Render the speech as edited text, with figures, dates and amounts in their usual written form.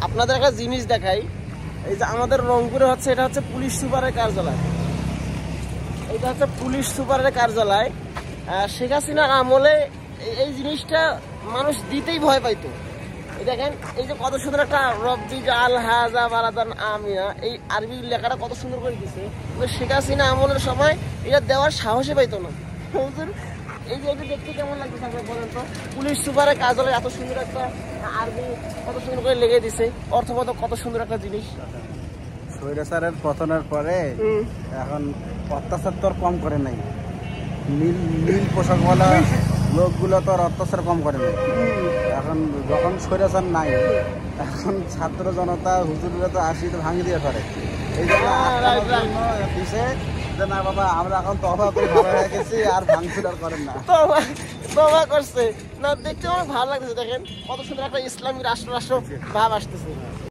আপনাদের একটা জিনিস দেখাই, এই যে আমাদের রংপুরে হচ্ছে, এটা হচ্ছে পুলিশ সুপারের কার্যালয়। এটা হচ্ছে পুলিশ সুপারের কার্যালয়। শেখ হাসিনার আমলে এই জিনিসটা মানুষ দিতেই ভয় পাইতো। এই দেখেন, এই যে কত সুন্দর একটা রব্বি আল হাজা বারাদান আমিয়া, এই আরবি লেখাটা কত সুন্দর করে দিচ্ছে। শেখ হাসিনা আমলের সময় এটা দেওয়ার সাহসই পাইতো না। এই যে এটা দেখতে কেমন লাগতেছে আপনার বলেন তো? পুলিশ সুপারের কার্যালয় এত সুন্দর একটা আরবি কত সুন্দর করে লেগে দিছে, অর্থবোধক কত সুন্দর একটা জিনিস। স্বৈরাচারের পতনের পরে এখন অত্যাচার তো আর কম করে নাই, নীল পোশাকওয়ালা লোকগুলো তো আর অত্যাচার কম করে নাই। এখন যখন স্বৈরাচার নাই, এখন ছাত্র জনতা হুজুররা তো আসি তো ভাঙি দিয়ে করে। এই জন্য দিছে যে না বাবা, আমরা এখন তবা করে ভালো হয়ে গেছি, আর ভাঙচুর আর করেন না। তবা করছে না, দেখতে অনেক ভালো লাগতেছে। দেখেন কত সুন্দর একটা ইসলামিক রাষ্ট্র ভাব আসতেছে।